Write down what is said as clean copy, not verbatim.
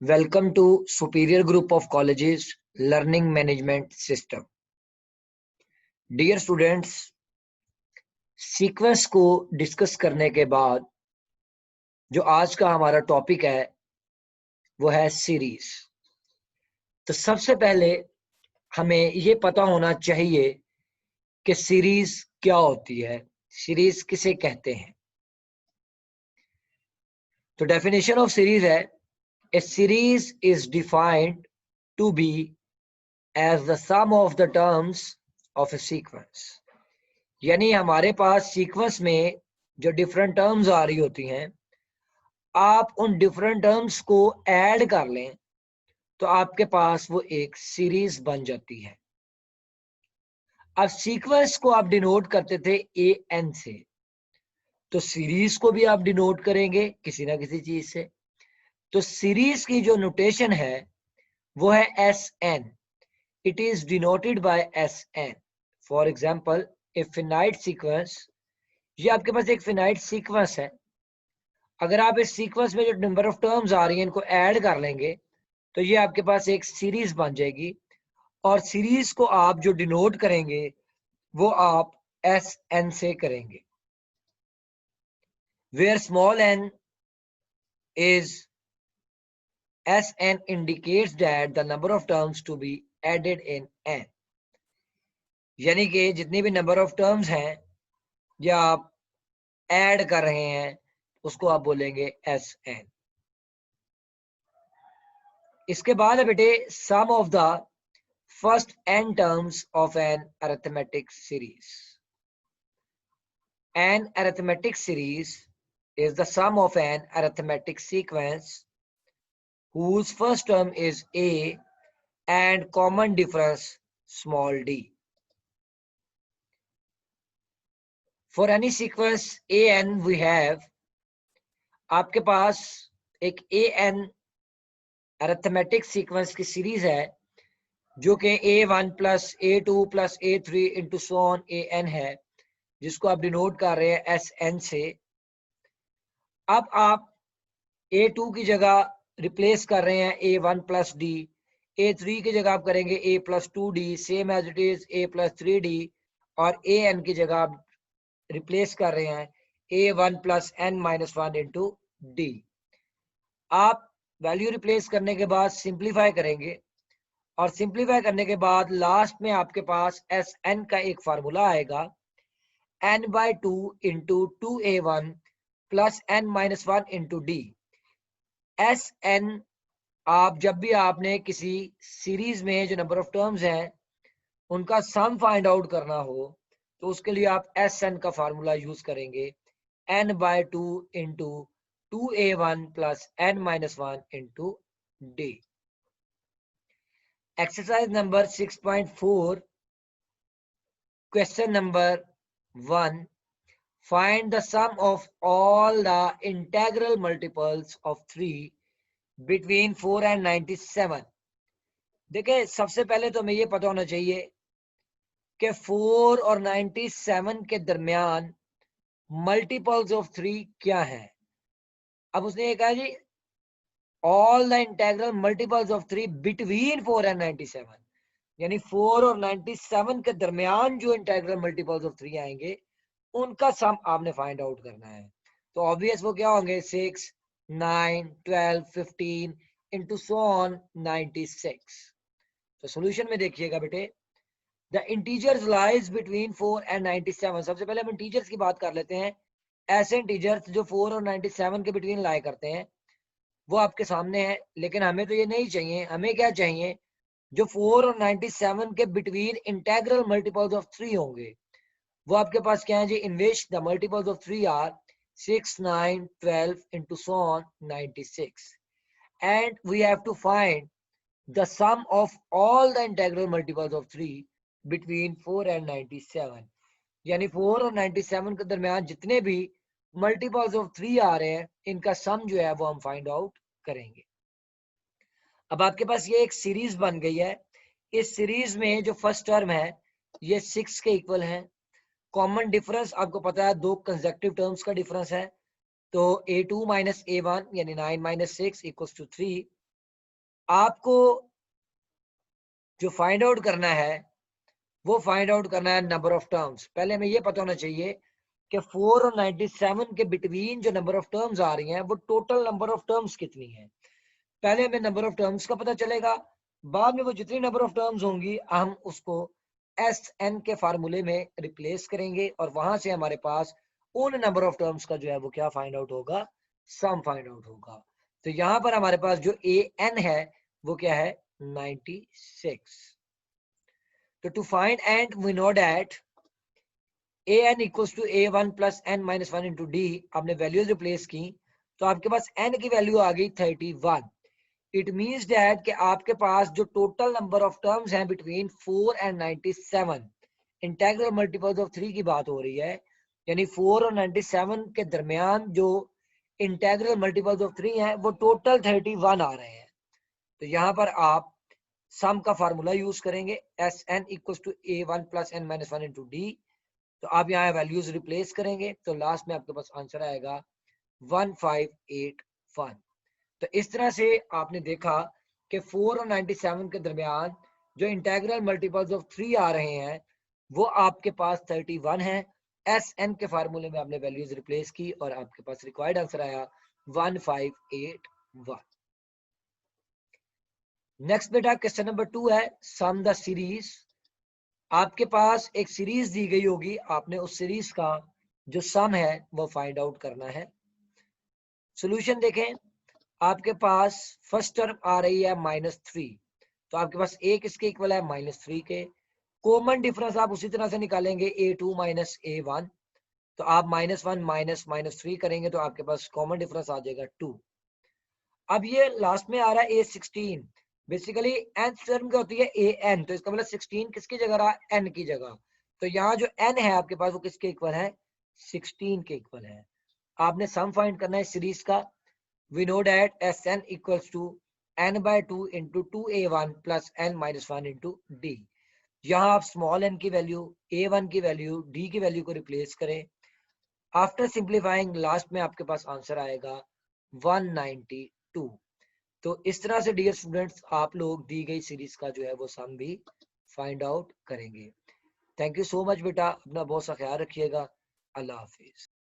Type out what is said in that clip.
Welcome to Superior Group of Colleges Learning Management System. Dear students, sequence को discuss करने के बाद जो आज का हमारा टॉपिक है वो है सीरीज। तो सबसे पहले हमें ये पता होना चाहिए कि सीरीज क्या होती है, सीरीज किसे कहते हैं। तो डेफिनेशन ऑफ सीरीज है, a series is defined to be as the sum of the terms of a sequence. यानी हमारे पास सीक्वेंस में जो डिफरेंट टर्म्स आ रही होती हैं, आप उन डिफरेंट टर्म्स को ऐड कर लें तो आपके पास वो एक सीरीज बन जाती है। अब सीक्वेंस को आप डिनोट करते थे ए एन से, तो सीरीज को भी आप डिनोट करेंगे किसी ना किसी चीज से। तो सीरीज की जो नोटेशन है वो है S N. It is denoted by S N. For example, a finite sequence, ये आपके पास एक फिनाइट सीक्वेंस है। अगर आप इस सीक्वेंस में जो नंबर ऑफ टर्म्स आ रही हैं इनको ऐड कर लेंगे तो ये आपके पास एक सीरीज बन जाएगी। और सीरीज को आप जो डिनोट करेंगे वो आप एस एन से करेंगे, where small N is S N indicates that the number of terms to be added in N. यानी कि जितनी भी नंबर ऑफ टर्म्स हैं या आप ऐड कर रहे हैं उसको आप बोलेंगे एस एन। इसके बाद है बेटे sum of the first n terms of an arithmetic series. An arithmetic series is the sum of an arithmetic sequence whose first term is a and common difference small d. For any sequence an we have, आपके पास एक an arithmetic sequence की series है जो कि a1 plus a2 plus a3 into so on an है, जिसको आप denote कर रहे हैं एस एन से। अब आप a2 की जगह रिप्लेस कर रहे हैं a1 प्लस डी, a3 की जगह आप करेंगे a plus two D, same as it is a plus three D, और an की जगह आप रिप्लेस कर रहे हैं a1 plus n minus one into D. आप वैल्यू रिप्लेस करने के बाद सिंप्लीफाई करेंगे और सिंप्लीफाई करने के बाद लास्ट में आपके पास एस एन का एक फार्मूला आएगा, n by two into two A one plus n minus one into D. S N आप जब भी आपने किसी सीरीज में जो नंबर ऑफ टर्म्स हैं उनका सम फाइंड आउट करना हो तो उसके लिए आप एस एन का फार्मूला यूज करेंगे, n by two into two A one plus n minus one into D. Exercise number 6.4, question number 1, find the sum of all the integral multiples of 3 between 4 and 97। देखिए सबसे पहले तो हमें ये पता होना चाहिए कि 4 और 97 के दरमियान मल्टीपल्स ऑफ 3 क्या है। अब उसने ये कहा जी all the integral multiples of 3 between 4 and 97, यानी 4 और 97 के दरमियान जो इंटेग्रल मल्टीपल्स ऑफ 3 आएंगे उनका सम आपने फाइंड आउट करना है। तो ऑब्वियस वो क्या होंगे, 6, 9, 12, 15 इंटू सो ऑन 96। तो सोल्यूशन में देखिएगा बेटे, the integers lies between 4 and 97। सबसे पहले हम इंटीजर्स की बात कर लेते हैं। ऐसे इंटीजर्स जो 4 और 97 के बिटवीन लाई करते हैं वो आपके सामने है, लेकिन हमें तो ये नहीं चाहिए। हमें क्या चाहिए, जो 4 और 97 के बिटवीन इंटेग्रल मल्टीपल्स ऑफ 3 होंगे वो आपके पास क्या है जी, in which the multiples of 3 are 6, 9, 12 into so on 96, and we have to find the sum of all the integral multiples of 3 between 4 and 97। यानी 4 और 97 के दरमियान जितने भी मल्टीपल्स ऑफ 3 आ रहे हैं इनका सम जो है वो हम फाइंड आउट करेंगे। अब आपके पास ये एक सीरीज बन गई है। इस सीरीज में जो फर्स्ट टर्म है ये 6 के इक्वल है। कॉमन डिफरेंस आपको पता है दो कंसेक्टिव टर्म्स का डिफरेंस है, तो a2 माइनस a1 यानी 9 माइनस 6 इक्वल्स टू 3। आपको जो फाइंड आउट करना है वो फाइंड आउट करना है नंबर ऑफ टर्म्स। पहले हमें ये पता होना चाहिए कि 4 और 97 के बिटवीन जो नंबर ऑफ टर्म्स आ रही हैं वो टोटल नंबर ऑफ टर्म्स कितनी है। पहले हमें नंबर ऑफ टर्म्स का पता चलेगा, बाद में वो जितनी नंबर ऑफ टर्म्स होंगी हम उसको एस एन के फार्मूले में रिप्लेस करेंगे और वहां से हमारे पास उन नंबर ऑफ टर्म्स का जो है वो क्या फाइंड आउट होगा, सम फाइंड आउट होगा। तो यहां पर हमारे पास जो ए एन है वो क्या है, 96। तो to find and we know that A N equals to A one plus N minus one into D. आपने वैल्यूज रिप्लेस की तो आपके पास एन की वैल्यू आ गई 31। इट मीन्स दैट कि आपके पास जो टोटल नंबर ऑफ टर्म्स हैं between 4 and 97, integral multiples of 3 की बात हो रही है, यानी 4 और 97 के दरमियान जो इंटेग्रल मल्टीपल्स ऑफ 3 हैं वो टोटल 31 आ रहे हैं। तो यहाँ पर आप सम का फार्मूला यूज करेंगे, S N equal to A one plus N minus one into D. तो आप यहाँ वैल्यूज रिप्लेस करेंगे तो लास्ट में आपके पास आंसर आएगा 1581। तो इस तरह से आपने देखा कि 4 और 97 के दरमियान जो इंटेग्रल मल्टीपल्स ऑफ 3 आ रहे हैं वो आपके पास 31 है। एस एन के फार्मूले में आपने वैल्यूज रिप्लेस की और आपके पास रिक्वायर्ड आंसर आया 1581। नेक्स्ट बेटा क्वेश्चन नंबर 2 है, सम द सीरीज। आपके पास एक सीरीज दी गई होगी, आपने उस सीरीज का जो सम है वो फाइंड आउट करना है। सॉल्यूशन देखें, आपके पास फर्स्ट टर्म आ रही है -3, तो आपके पास एक इसके इक्वल है -3 के। कॉमन डिफरेंस आप उसी तरह से निकालेंगे a2 माइनस a1, तो आप -1 माइनस -3 करेंगे तो आपके पास कॉमन डिफरेंस आ जाएगा 2। अब ये लास्ट में आ रहा है a16, बेसिकली nth टर्म क्या होती है an, तो इसका मतलब 16 किसकी जगह रहा, n की जगह। तो यहाँ जो n है आपके पास वो किसके इक्वल है, 16 के इक्वल है। आपने सम फाइंड करना है सीरीज का। we know that Sn equals to n by 2 into 2a1 plus n minus 1 into d। यहाँ आप स्मॉल n की वैल्यू, a1 की वैल्यू, d की वैल्यू को रिप्लेस करें। आफ्टर सिंप्लीफाइंग लास्ट में आपके पास आंसर आएगा 192। तो इस तरह से डियर स्टूडेंट्स आप लोग दी गई सीरीज का जो है वो सम भी फाइंड आउट करेंगे। थैंक यू सो मच बेटा, अपना बहुत सा ख्याल रखिएगा। अल्लाह हाफिज।